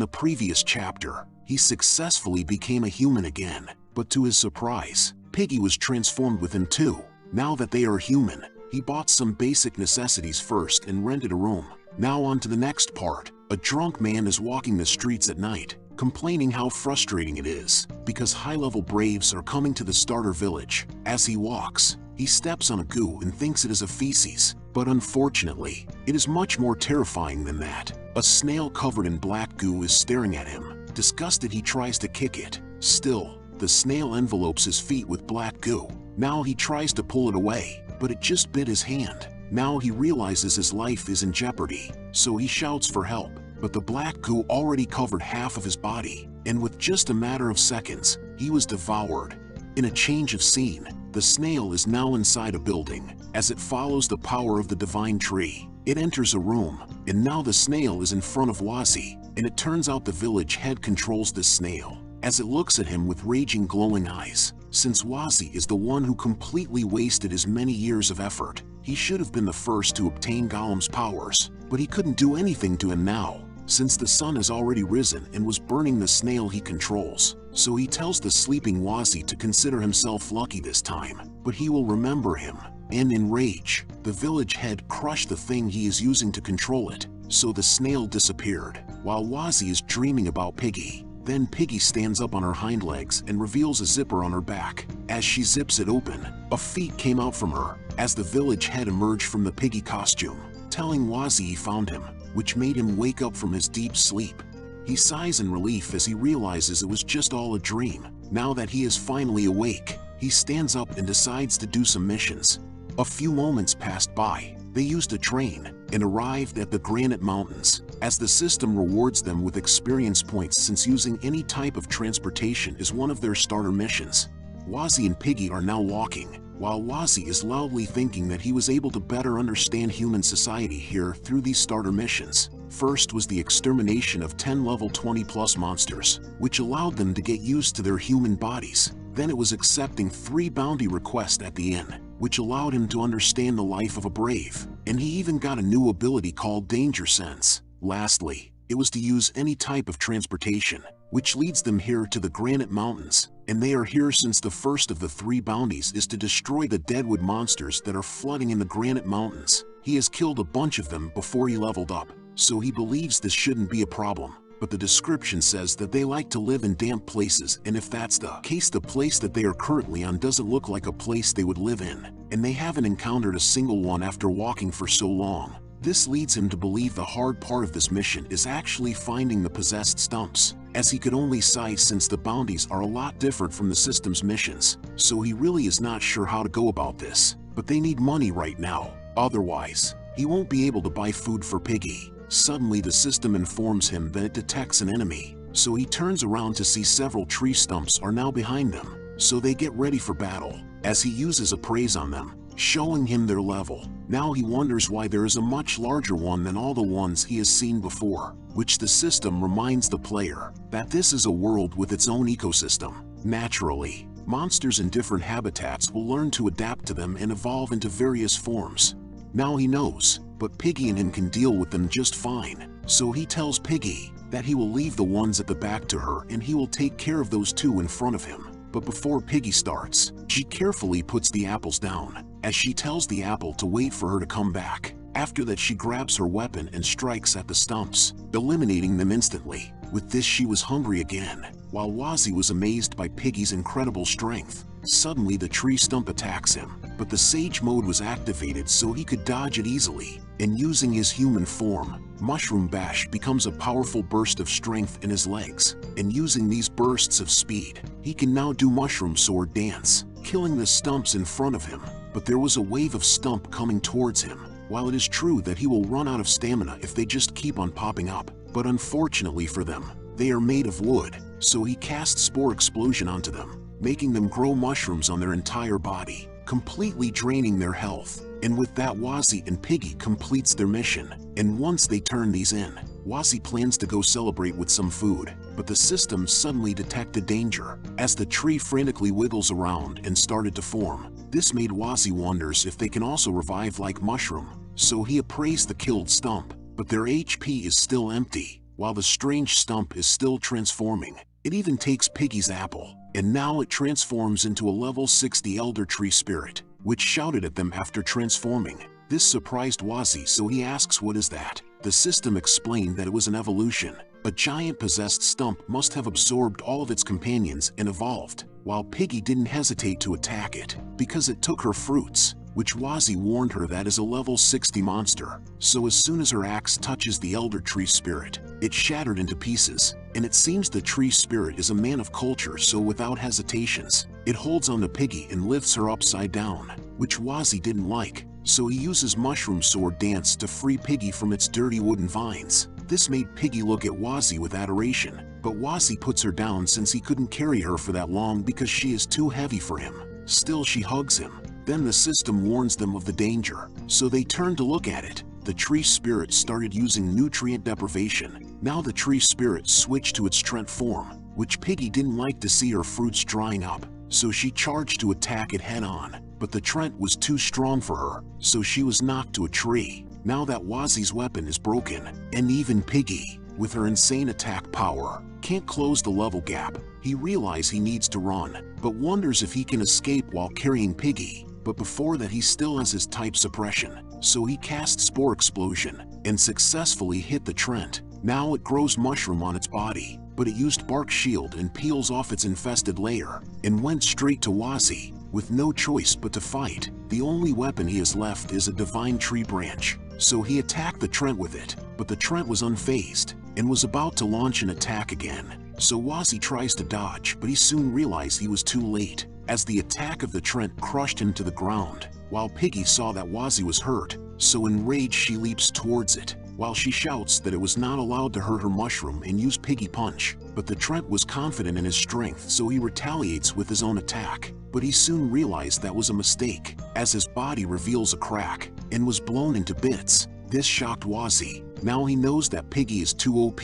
the previous chapter, he successfully became a human again, but to his surprise, Piggy was transformed within too. Now that they are human, he bought some basic necessities first and rented a room. Now on to the next part. A drunk man is walking the streets at night, complaining how frustrating it is, because high-level braves are coming to the starter village. As he walks, he steps on a goo and thinks it is a feces, but unfortunately, it is much more terrifying than that. A snail covered in black goo is staring at him. Disgusted, he tries to kick it. Still, the snail envelopes his feet with black goo. Now he tries to pull it away, but it just bit his hand. Now he realizes his life is in jeopardy, so he shouts for help. But the black goo already covered half of his body, and with just a matter of seconds, he was devoured. In a change of scene, the snail is now inside a building. As it follows the power of the divine tree, it enters a room, and now the snail is in front of Wazzy, and it turns out the village head controls this snail, as it looks at him with raging glowing eyes. Since Wazzy is the one who completely wasted his many years of effort, he should have been the first to obtain Golem's powers, but he couldn't do anything to him now, since the sun has already risen and was burning the snail he controls. So he tells the sleeping Wazzy to consider himself lucky this time, but he will remember him. And in rage, the village head crushed the thing he is using to control it, so the snail disappeared, while Wazzy is dreaming about Piggy. Then Piggy stands up on her hind legs and reveals a zipper on her back. As she zips it open, a feet came out from her, as the village head emerged from the Piggy costume, telling Wazzy he found him, which made him wake up from his deep sleep. He sighs in relief as he realizes it was just all a dream. Now that he is finally awake, he stands up and decides to do some missions. A few moments passed by. They used a train and arrived at the Granite Mountains, as the system rewards them with experience points since using any type of transportation is one of their starter missions. Wazzy and Piggy are now walking, while Wazzy is loudly thinking that he was able to better understand human society here through these starter missions. First was the extermination of 10 level 20+ monsters, which allowed them to get used to their human bodies. Then it was accepting 3 bounty requests at the inn, which allowed him to understand the life of a brave, and he even got a new ability called Danger Sense. Lastly, it was to use any type of transportation, which leads them here to the Granite Mountains, and they are here since the first of the 3 bounties is to destroy the deadwood monsters that are flooding in the Granite Mountains. He has killed a bunch of them before he leveled up, so he believes this shouldn't be a problem. But the description says that they like to live in damp places, and if that's the case, the place that they are currently on doesn't look like a place they would live in, and they haven't encountered a single one after walking for so long. This leads him to believe the hard part of this mission is actually finding the possessed stumps, as he could only sigh since the bounties are a lot different from the system's missions, so he really is not sure how to go about this. But they need money right now, otherwise, he won't be able to buy food for Piggy. Suddenly the system informs him that it detects an enemy, so he turns around to see several tree stumps are now behind them, so they get ready for battle, as he uses appraise on them, showing him their level. Now he wonders why there is a much larger one than all the ones he has seen before, which the system reminds the player that this is a world with its own ecosystem. Naturally, monsters in different habitats will learn to adapt to them and evolve into various forms. Now he knows, but Piggy and him can deal with them just fine, so he tells Piggy that he will leave the ones at the back to her and he will take care of those 2 in front of him. But before Piggy starts, she carefully puts the apples down, as she tells the apple to wait for her to come back. After that, she grabs her weapon and strikes at the stumps, eliminating them instantly. With this, she was hungry again, while Wazzy was amazed by Piggy's incredible strength. Suddenly the tree stump attacks him, but the Sage mode was activated so he could dodge it easily, and using his human form, Mushroom Bash becomes a powerful burst of strength in his legs, and using these bursts of speed, he can now do Mushroom Sword Dance, killing the stumps in front of him. But there was a wave of stump coming towards him. While it is true that he will run out of stamina if they just keep on popping up, but unfortunately for them, they are made of wood, so he casts Spore Explosion onto them, making them grow mushrooms on their entire body, completely draining their health. And with that, Wazzy and Piggy completes their mission, and once they turn these in, Wazzy plans to go celebrate with some food, but the system suddenly detected danger, as the tree frantically wiggles around and started to form. This made Wazzy wonders if they can also revive like Mushroom, so he appraised the killed stump, but their HP is still empty. while the strange stump is still transforming. It even takes Piggy's apple, and now it transforms into a level 60 Elder Tree Spirit, which shouted at them after transforming. This surprised Wazzy, so he asks what is that? The system explained that it was an evolution. A giant possessed stump must have absorbed all of its companions and evolved, while Piggy didn't hesitate to attack it, because it took her fruits, which Wazzy warned her that is a level 60 monster. So as soon as her axe touches the Elder Tree Spirit, it shattered into pieces, and it seems the Tree Spirit is a man of culture, so without hesitations, it holds on to Piggy and lifts her upside down, which Wazzy didn't like, so he uses Mushroom Sword Dance to free Piggy from its dirty wooden vines. This made Piggy look at Wazzy with adoration, but Wazzy puts her down since he couldn't carry her for that long because she is too heavy for him. Still, she hugs him. Then the system warns them of the danger, so they turn to look at it. The Tree Spirit started using nutrient deprivation. Now the Tree Spirit switched to its Trent form, which Piggy didn't like to see her fruits drying up, so she charged to attack it head-on. But the Trent was too strong for her, so she was knocked to a tree. Now that Wazzy's weapon is broken, and even Piggy, with her insane attack power, can't close the level gap. He realizes he needs to run, but wonders if he can escape while carrying Piggy. But before that, he still has his type suppression, so he casts Spore Explosion and successfully hit the Trent. Now it grows mushroom on its body, but it used Bark Shield and peels off its infested layer, and went straight to Wazzy, with no choice but to fight. The only weapon he has left is a Divine Tree Branch, so he attacked the Trent with it, but the Trent was unfazed, and was about to launch an attack again. So Wazzy tries to dodge, but he soon realized he was too late, as the attack of the Trent crushed him to the ground, while Piggy saw that Wazzy was hurt, so enraged she leaps towards it, while she shouts that it was not allowed to hurt her mushroom and use Piggy Punch. But the Trent was confident in his strength, so he retaliates with his own attack, but he soon realized that was a mistake, as his body reveals a crack, and was blown into bits. This shocked Wazzy. Now he knows that Piggy is too OP,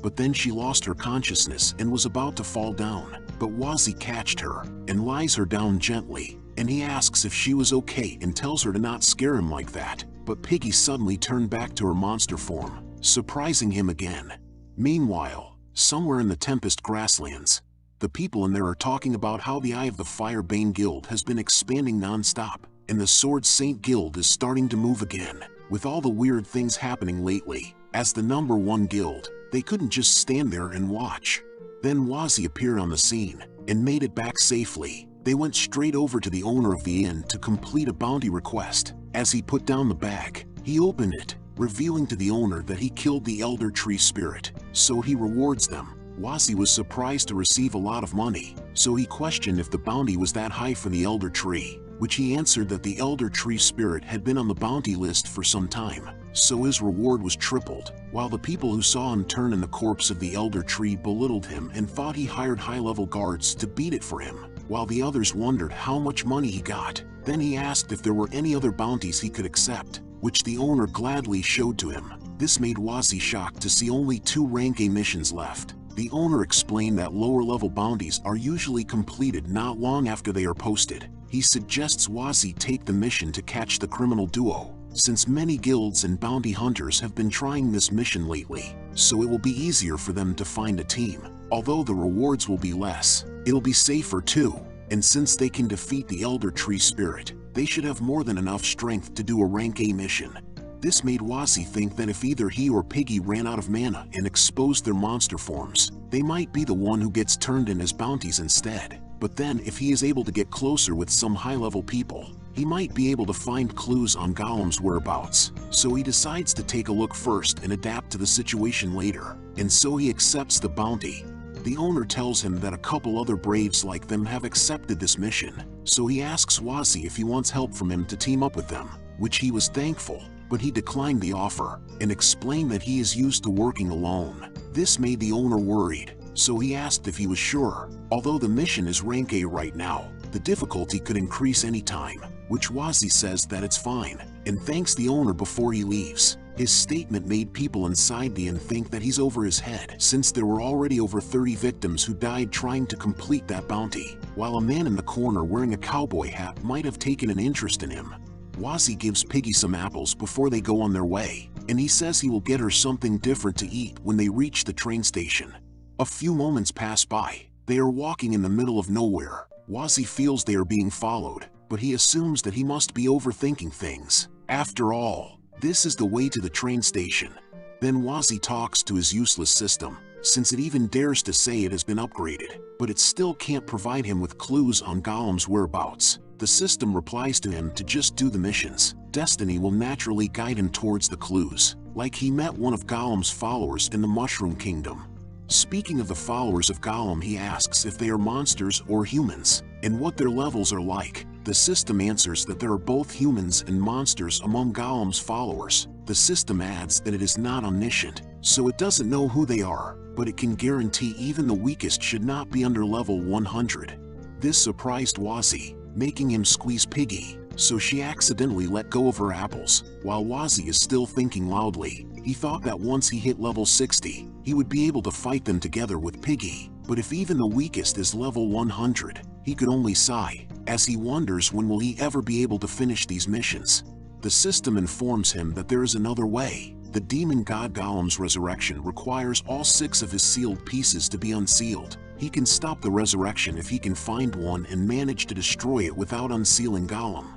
but then she lost her consciousness and was about to fall down, but Wazzy catched her, and lies her down gently, and he asks if she was okay and tells her to not scare him like that, but Piggy suddenly turned back to her monster form, surprising him again. Meanwhile, somewhere in the Tempest Grasslands, the people in there are talking about how the Eye of the Firebane Guild has been expanding non-stop, and the Sword Saint Guild is starting to move again. With all the weird things happening lately, as the #1 guild, they couldn't just stand there and watch. Then Wazzy appeared on the scene, and made it back safely. They went straight over to the owner of the inn to complete a bounty request. As he put down the bag, he opened it, revealing to the owner that he killed the Elder Tree Spirit, so he rewards them. Wazzy was surprised to receive a lot of money, so he questioned if the bounty was that high for the Elder Tree, which he answered that the Elder Tree Spirit had been on the bounty list for some time, so his reward was tripled. While the people who saw him turn in the corpse of the Elder Tree belittled him and thought he hired high-level guards to beat it for him, while the others wondered how much money he got. Then he asked if there were any other bounties he could accept, which the owner gladly showed to him. This made Wazzy shocked to see only 2 rank A missions left. The owner explained that lower-level bounties are usually completed not long after they are posted. He suggests Wazzy take the mission to catch the criminal duo, since many guilds and bounty hunters have been trying this mission lately, so it will be easier for them to find a team. Although the rewards will be less, it'll be safer too, and since they can defeat the Elder Tree Spirit, they should have more than enough strength to do a rank A mission. This made Wazzy think that if either he or Piggy ran out of mana and exposed their monster forms, they might be the one who gets turned in as bounties instead. But then if he is able to get closer with some high-level people, he might be able to find clues on Golem's whereabouts. So he decides to take a look first and adapt to the situation later, and so he accepts the bounty. The owner tells him that a couple other braves like them have accepted this mission, so he asks Wazzy if he wants help from him to team up with them, which he was thankful, but he declined the offer, and explained that he is used to working alone. This made the owner worried, so he asked if he was sure. Although the mission is rank A right now, the difficulty could increase anytime, which Wazzy says that it's fine, and thanks the owner before he leaves. His statement made people inside the inn think that he's over his head, since there were already over 30 victims who died trying to complete that bounty, while a man in the corner wearing a cowboy hat might have taken an interest in him. Wazzy gives Piggy some apples before they go on their way, and he says he will get her something different to eat when they reach the train station. A few moments pass by. They are walking in the middle of nowhere. Wazzy feels they are being followed, but he assumes that he must be overthinking things. After all, this is the way to the train station. Then Wazzy talks to his useless system, since it even dares to say it has been upgraded, but it still can't provide him with clues on Gollum's whereabouts. The system replies to him to just do the missions. Destiny will naturally guide him towards the clues, like he met one of Gollum's followers in the Mushroom Kingdom. Speaking of the followers of Gollum, he asks if they are monsters or humans, and what their levels are like. The system answers that there are both humans and monsters among Gollum's followers. The system adds that it is not omniscient, so it doesn't know who they are, but it can guarantee even the weakest should not be under level 100. This surprised Wazzy, making him squeeze Piggy, so she accidentally let go of her apples. While Wazzy is still thinking loudly, he thought that once he hit level 60, he would be able to fight them together with Piggy. But if even the weakest is level 100, he could only sigh, as he wonders when will he ever be able to finish these missions. The system informs him that there is another way. The demon god Gollum's resurrection requires all 6 of his sealed pieces to be unsealed. He can stop the resurrection if he can find one and manage to destroy it without unsealing Gollum.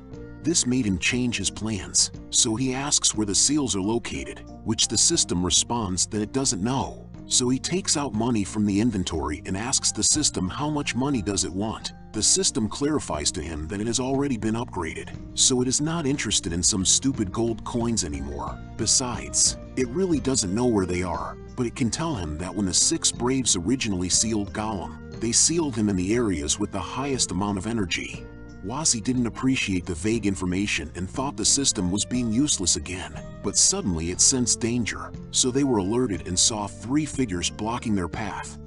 This made him change his plans, so he asks where the seals are located, which the system responds that it doesn't know. So he takes out money from the inventory and asks the system how much money does it want. The system clarifies to him that it has already been upgraded, so it is not interested in some stupid gold coins anymore. Besides, it really doesn't know where they are, but it can tell him that when the 6 Braves originally sealed Gollum, they sealed him in the areas with the highest amount of energy. Wazzy didn't appreciate the vague information and thought the system was being useless again, but suddenly it sensed danger, so they were alerted and saw 3 figures blocking their path.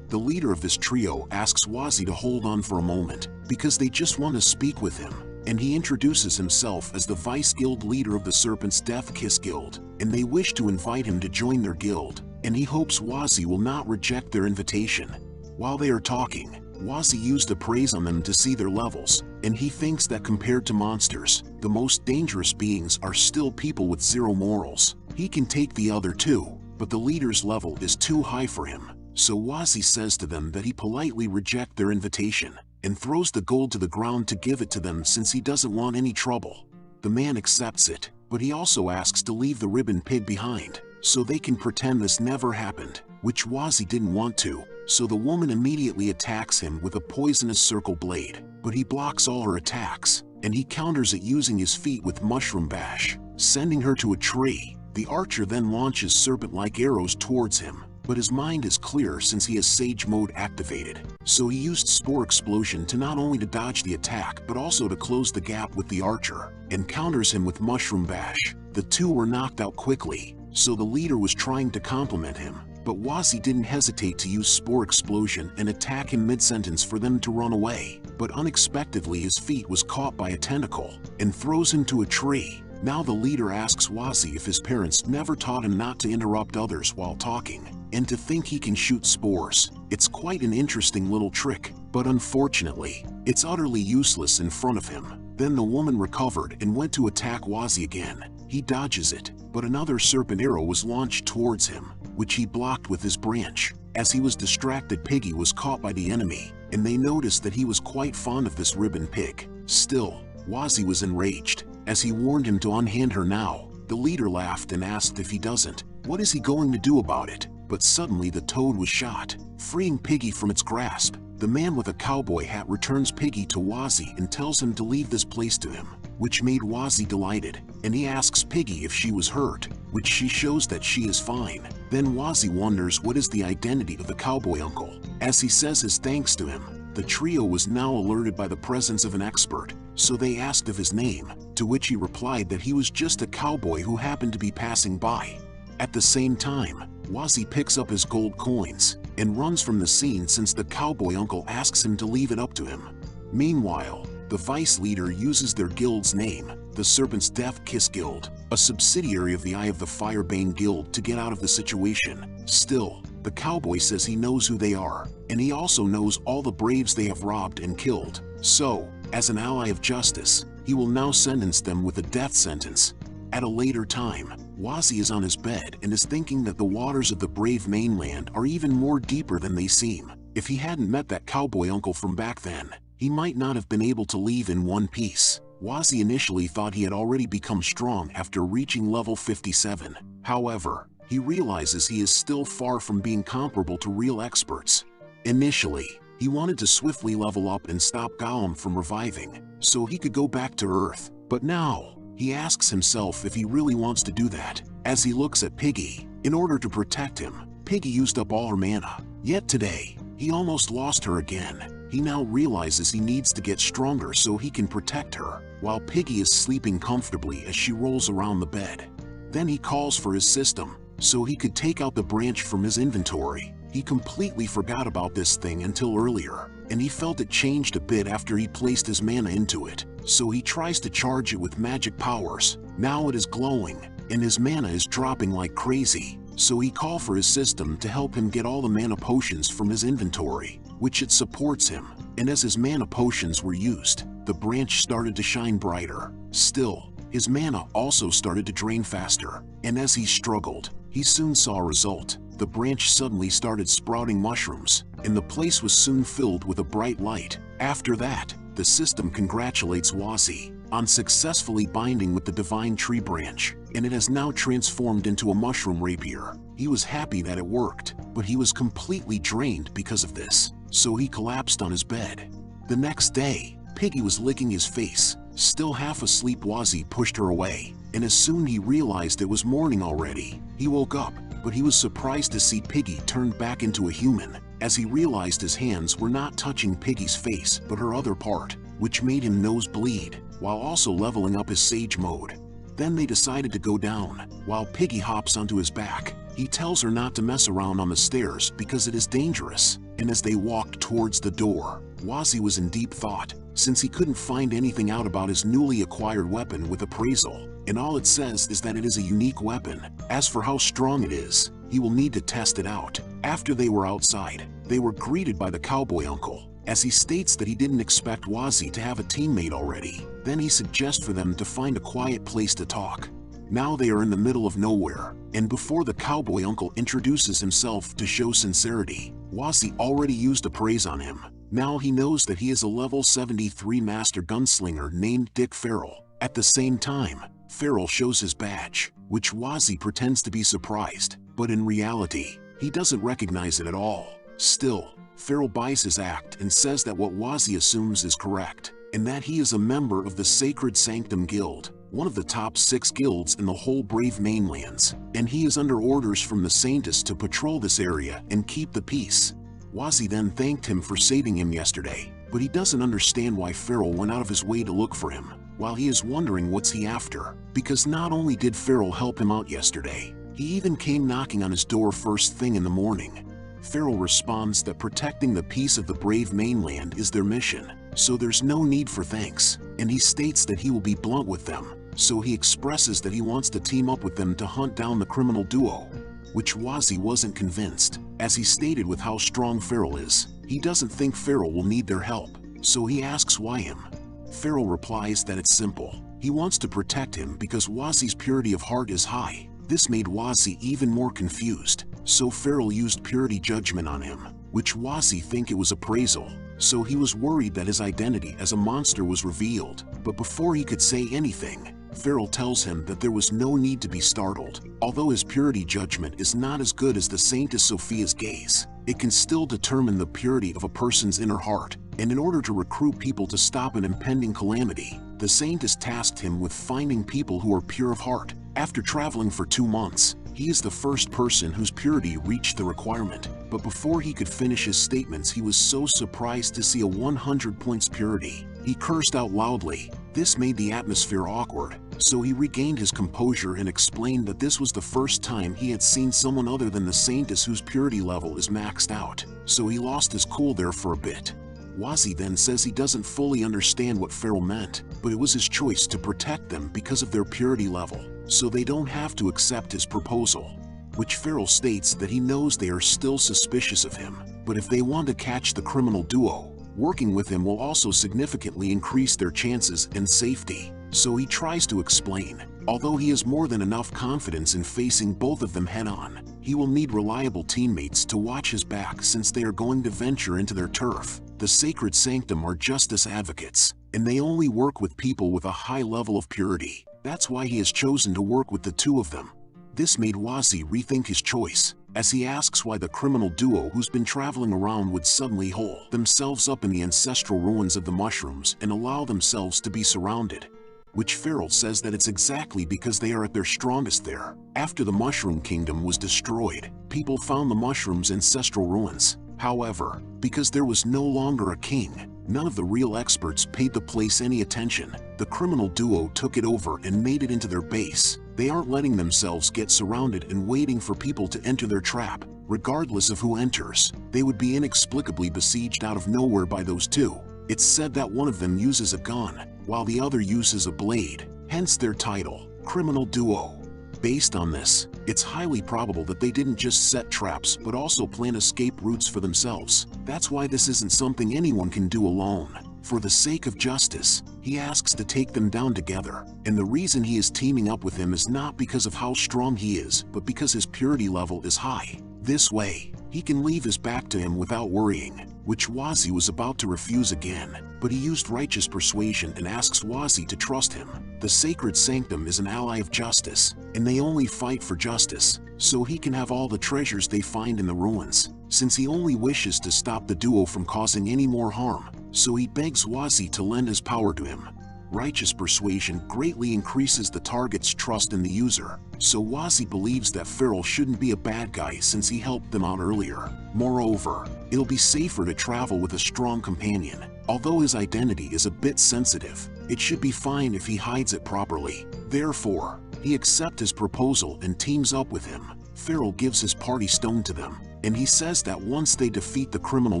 The leader of this trio asks Wazzy to hold on for a moment, because they just want to speak with him, and he introduces himself as the Vice Guild leader of the Serpent's Death Kiss Guild, and they wish to invite him to join their guild, and he hopes Wazzy will not reject their invitation. While they are talking, Wazzy used appraise on them to see their levels, and he thinks that compared to monsters, the most dangerous beings are still people with 0 morals. He can take the other 2, but the leader's level is too high for him, so Wazzy says to them that he politely rejects their invitation, and throws the gold to the ground to give it to them since he doesn't want any trouble. The man accepts it, but he also asks to leave the ribbon pig behind, so they can pretend this never happened, which Wazzy didn't want to. So the woman immediately attacks him with a poisonous circle blade, but he blocks all her attacks, and he counters it using his feet with Mushroom Bash, sending her to a tree. The archer then launches serpent-like arrows towards him, but his mind is clear since he has Sage Mode activated, so he used Spore Explosion to not only to dodge the attack but also to close the gap with the archer, and counters him with Mushroom Bash. The 2 were knocked out quickly, so the leader was trying to compliment him, but Wazzy didn't hesitate to use Spore Explosion and attack him mid-sentence for them to run away, but unexpectedly his feet was caught by a tentacle, and throws him to a tree. Now the leader asks Wazzy if his parents never taught him not to interrupt others while talking, and to think he can shoot spores. It's quite an interesting little trick, but unfortunately, it's utterly useless in front of him. Then the woman recovered and went to attack Wazzy again. He dodges it, but another serpent arrow was launched towards him, which he blocked with his branch. As he was distracted, Piggy was caught by the enemy, and they noticed that he was quite fond of this ribbon pig. Still, Wazzy was enraged, as he warned him to unhand her now. The leader laughed and asked if he doesn't, what is he going to do about it? But suddenly the toad was shot, freeing Piggy from its grasp. The man with a cowboy hat returns Piggy to Wazzy and tells him to leave this place to him, which made Wazzy delighted, and he asks Piggy if she was hurt, which she shows that she is fine. Then Wazzy wonders what is the identity of the cowboy uncle. As he says his thanks to him, the trio was now alerted by the presence of an expert, so they asked of his name, to which he replied that he was just a cowboy who happened to be passing by. At the same time, Wazzy picks up his gold coins and runs from the scene since the cowboy uncle asks him to leave it up to him. Meanwhile, the vice leader uses their guild's name, the Serpent's Death Kiss Guild, a subsidiary of the Eye of the Firebane Guild, to get out of the situation. Still, the cowboy says he knows who they are, and he also knows all the braves they have robbed and killed. So, As an ally of justice, he will now sentence them with a death sentence. At a later time, Wazzy is on his bed and is thinking that the waters of the brave mainland are even more deeper than they seem. If he hadn't met that cowboy uncle from back then, he might not have been able to leave in one piece. Wazzy initially thought he had already become strong after reaching level 57. However, he realizes he is still far from being comparable to real experts. Initially, he wanted to swiftly level up and stop Gollum from reviving, so he could go back to Earth. But now, he asks himself if he really wants to do that. As he looks at Piggy, in order to protect him, Piggy used up all her mana. Yet today, he almost lost her again. He now realizes he needs to get stronger so he can protect her, while Piggy is sleeping comfortably as she rolls around the bed. Then he calls for his system, so he could take out the branch from his inventory. He completely forgot about this thing until earlier, and he felt it changed a bit after he placed his mana into it, so he tries to charge it with magic powers. Now it is glowing, and his mana is dropping like crazy, so he calls for his system to help him get all the mana potions from his inventory, which it supports him, and as his mana potions were used, the branch started to shine brighter. Still, his mana also started to drain faster, and as he struggled, he soon saw a result. The branch suddenly started sprouting mushrooms, and the place was soon filled with a bright light. After that, the system congratulates Wazzy on successfully binding with the divine tree branch, and it has now transformed into a mushroom rapier. He was happy that it worked, but he was completely drained because of this, so he collapsed on his bed. The next day, Piggy was licking his face. Still half asleep, Wazzy pushed her away, and as soon he realized it was morning already, he woke up, but he was surprised to see Piggy turned back into a human, as he realized his hands were not touching Piggy's face but her other part, which made him nose bleed, while also leveling up his sage mode. Then they decided to go down, while Piggy hops onto his back. He tells her not to mess around on the stairs because it is dangerous, and as they walked towards the door, Wazzy was in deep thought, since he couldn't find anything out about his newly acquired weapon with appraisal, and all it says is that it is a unique weapon. As for how strong it is, he will need to test it out. After they were outside, they were greeted by the cowboy uncle, as he states that he didn't expect Wazzy to have a teammate already. Then he suggests for them to find a quiet place to talk. Now they are in the middle of nowhere, and before the cowboy uncle introduces himself to show sincerity, Wazzy already used a praise on him. Now he knows that he is a level 73 master gunslinger named Dick Farrell. At the same time, Farrell shows his badge, which Wazzy pretends to be surprised, but in reality, he doesn't recognize it at all. Still, Farrell buys his act and says that what Wazzy assumes is correct, and that he is a member of the Sacred Sanctum Guild, one of the top 6 guilds in the whole Brave Mainlands, and he is under orders from the Saintess to patrol this area and keep the peace. Wazzy then thanked him for saving him yesterday, but he doesn't understand why Farrell went out of his way to look for him, while he is wondering what's he after, because not only did Farrell help him out yesterday, he even came knocking on his door first thing in the morning. Farrell responds that protecting the peace of the Brave Mainland is their mission, so there's no need for thanks, and he states that he will be blunt with them, so he expresses that he wants to team up with them to hunt down the criminal duo, which Wazzy wasn't convinced. As he stated with how strong Farrell is, he doesn't think Farrell will need their help, so he asks why him. Farrell replies that it's simple. He wants to protect him because Wazzy's purity of heart is high. This made Wazzy even more confused, so Farrell used purity judgment on him, which Wazzy think it was appraisal, so he was worried that his identity as a monster was revealed. But before he could say anything, Farrell tells him that there was no need to be startled. Although his purity judgment is not as good as the Saintess Sophia's gaze, it can still determine the purity of a person's inner heart, and in order to recruit people to stop an impending calamity, the Saintess tasked him with finding people who are pure of heart. After traveling for 2 months, he is the first person whose purity reached the requirement, but before he could finish his statements he was so surprised to see a 100 points purity. He cursed out loudly. This made the atmosphere awkward, so he regained his composure and explained that this was the first time he had seen someone other than the Saintess whose purity level is maxed out, so he lost his cool there for a bit. Wazzy then says he doesn't fully understand what Farrell meant, but it was his choice to protect them because of their purity level, so they don't have to accept his proposal. Which Farrell states that he knows they are still suspicious of him, but if they want to catch the criminal duo, Working with him will also significantly increase their chances and safety. So he tries to explain. Although he has more than enough confidence in facing both of them head-on, he will need reliable teammates to watch his back since they are going to venture into their turf. The Sacred Sanctum are justice advocates, and they only work with people with a high level of purity. That's why he has chosen to work with the two of them. This made Wazzy rethink his choice, as he asks why the criminal duo who's been traveling around would suddenly hole themselves up in the ancestral ruins of the mushrooms and allow themselves to be surrounded. Which Farrell says that it's exactly because they are at their strongest there. After the Mushroom Kingdom was destroyed, people found the mushrooms' ancestral ruins. However, because there was no longer a king, none of the real experts paid the place any attention. The criminal duo took it over and made it into their base. They aren't letting themselves get surrounded and waiting for people to enter their trap. Regardless of who enters, they would be inexplicably besieged out of nowhere by those two. It's said that one of them uses a gun, while the other uses a blade, hence their title, Criminal Duo. Based on this, it's highly probable that they didn't just set traps but also plan escape routes for themselves. That's why this isn't something anyone can do alone. For the sake of justice, he asks to take them down together, and the reason he is teaming up with him is not because of how strong he is, but because his purity level is high. This way, he can leave his back to him without worrying, which Wazzy was about to refuse again, but he used righteous persuasion and asks Wazzy to trust him. The Sacred Sanctum is an ally of justice, and they only fight for justice, so he can have all the treasures they find in the ruins, since he only wishes to stop the duo from causing any more harm, so he begs Wazzy to lend his power to him. Righteous persuasion greatly increases the target's trust in the user, so Wazzy believes that Farrell shouldn't be a bad guy since he helped them out earlier. Moreover, it'll be safer to travel with a strong companion. Although his identity is a bit sensitive, it should be fine if he hides it properly. Therefore, he accepts his proposal and teams up with him. Farrell gives his party stone to them, and he says that once they defeat the criminal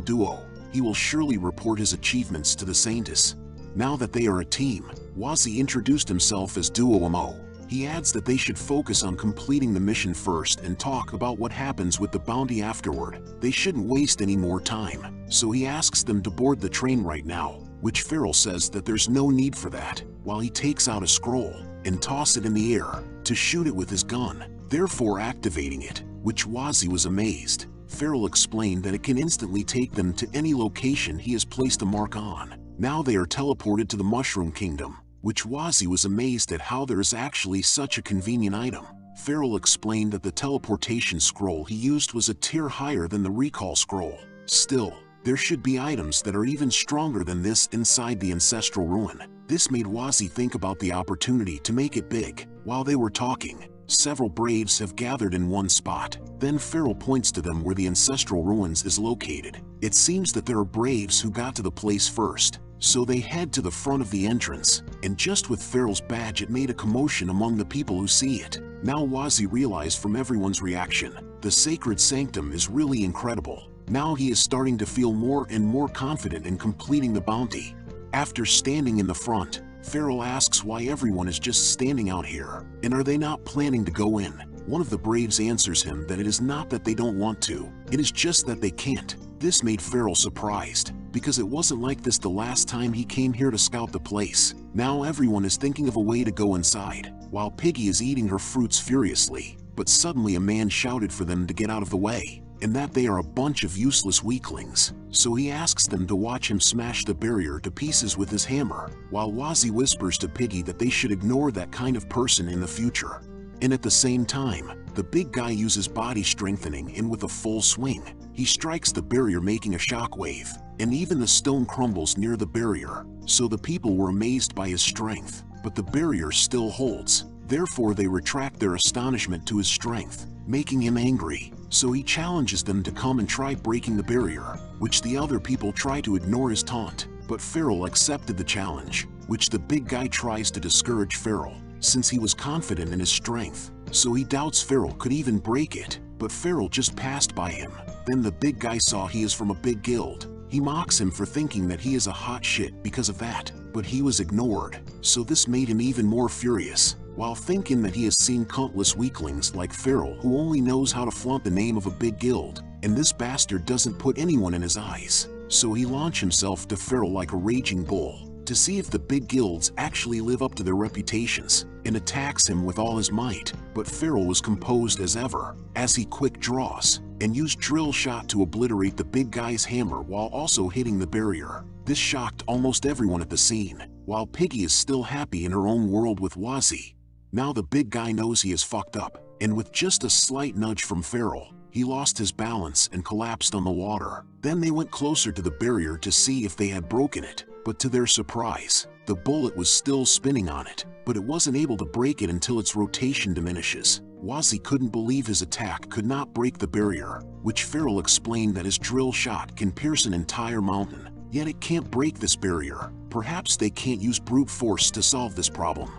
duo, he will surely report his achievements to the Saintus. Now that they are a team, Wazzy introduced himself as Duo Mo. He adds that they should focus on completing the mission first and talk about what happens with the bounty afterward. They shouldn't waste any more time, so he asks them to board the train right now, which Farrell says that there's no need for that, while he takes out a scroll and tosses it in the air to shoot it with his gun, therefore activating it, which Wazzy was amazed. Farrell explained that it can instantly take them to any location he has placed a mark on. Now they are teleported to the Mushroom Kingdom, which Wazzy was amazed at how there is actually such a convenient item. Farrell explained that the teleportation scroll he used was a tier higher than the recall scroll. Still, there should be items that are even stronger than this inside the ancestral ruin. This made Wazzy think about the opportunity to make it big. While they were talking, several Braves have gathered in one spot. Then Farrell points to them where the ancestral ruins is located. It seems that there are Braves who got to the place first, so they head to the front of the entrance, and just with Farrell's badge it made a commotion among the people who see it. Now Wazzy realized from everyone's reaction, the Sacred Sanctum is really incredible. Now he is starting to feel more and more confident in completing the bounty. After standing in the front, Farrell asks why everyone is just standing out here, and are they not planning to go in? One of the Braves answers him that it is not that they don't want to, it is just that they can't. This made Farrell surprised, because it wasn't like this the last time he came here to scout the place. Now everyone is thinking of a way to go inside, while Piggy is eating her fruits furiously. But suddenly a man shouted for them to get out of the way, and that they are a bunch of useless weaklings. So he asks them to watch him smash the barrier to pieces with his hammer, while Wazzy whispers to Piggy that they should ignore that kind of person in the future. And at the same time, the big guy uses body strengthening and with a full swing, he strikes the barrier making a shockwave, and even the stone crumbles near the barrier. So the people were amazed by his strength, but the barrier still holds. Therefore they retract their astonishment to his strength, making him angry. So he challenges them to come and try breaking the barrier, which the other people try to ignore his taunt. But Farrell accepted the challenge, which the big guy tries to discourage Farrell, since he was confident in his strength. So he doubts Farrell could even break it, but Farrell just passed by him. Then the big guy saw he is from a big guild. He mocks him for thinking that he is a hot shit because of that, but he was ignored. So this made him even more furious, while thinking that he has seen countless weaklings like Farrell who only knows how to flaunt the name of a big guild, and this bastard doesn't put anyone in his eyes. so he launched himself to Farrell like a raging bull, to see if the big guilds actually live up to their reputations, and attacks him with all his might. But Farrell was composed as ever, as he quick draws, and used drill shot to obliterate the big guy's hammer while also hitting the barrier. This shocked almost everyone at the scene, while Piggy is still happy in her own world with Wazzy. Now the big guy knows he is fucked up, and with just a slight nudge from Farrell, he lost his balance and collapsed on the water. Then they went closer to the barrier to see if they had broken it, but to their surprise, the bullet was still spinning on it, but it wasn't able to break it until its rotation diminishes. Wazzy couldn't believe his attack could not break the barrier, which Farrell explained that his drill shot can pierce an entire mountain, yet it can't break this barrier. Perhaps they can't use brute force to solve this problem.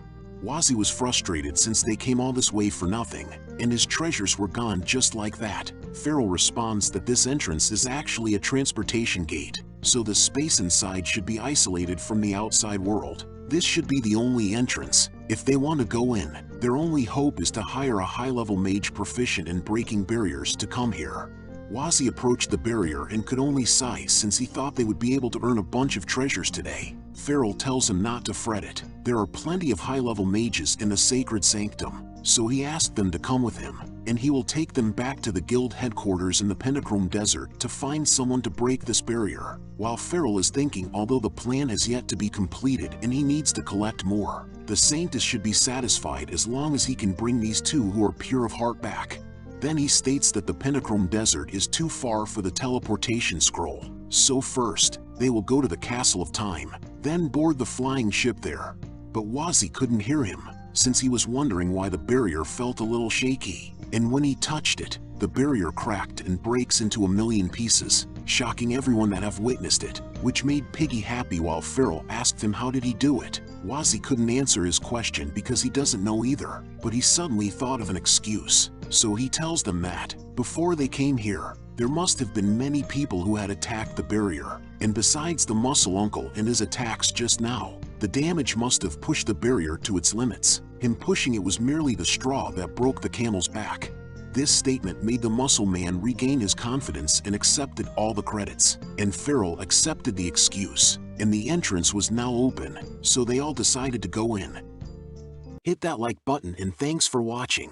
Wazzy was frustrated since they came all this way for nothing, and his treasures were gone just like that. Farrell responds that this entrance is actually a transportation gate, so the space inside should be isolated from the outside world. This should be the only entrance. If they want to go in, their only hope is to hire a high-level mage proficient in breaking barriers to come here. Wazzy approached the barrier and could only sigh since he thought they would be able to earn a bunch of treasures today. Farrell tells him not to fret it. There are plenty of high-level mages in the sacred sanctum, so he asked them to come with him, and he will take them back to the guild headquarters in the Pentachrome Desert to find someone to break this barrier. While Farrell is thinking, although the plan has yet to be completed and he needs to collect more, the Saintess should be satisfied as long as he can bring these two who are pure of heart back. Then he states that the Pentachrome Desert is too far for the teleportation scroll, so first, they will go to the Castle of Time, then board the flying ship there. But Wazzy couldn't hear him, since he was wondering why the barrier felt a little shaky, and when he touched it, the barrier cracked and breaks into a million pieces, shocking everyone that have witnessed it, which made Piggy happy while Farrell asked him how did he do it. Wazzy couldn't answer his question because he doesn't know either, but he suddenly thought of an excuse, so he tells them that, before they came here, there must have been many people who had attacked the barrier, and besides the muscle uncle and his attacks just now, the damage must have pushed the barrier to its limits. Him pushing it was merely the straw that broke the camel's back. This statement made the muscle man regain his confidence and accepted all the credits, and Farrell accepted the excuse, and the entrance was now open, so they all decided to go in. Hit that like button and thanks for watching.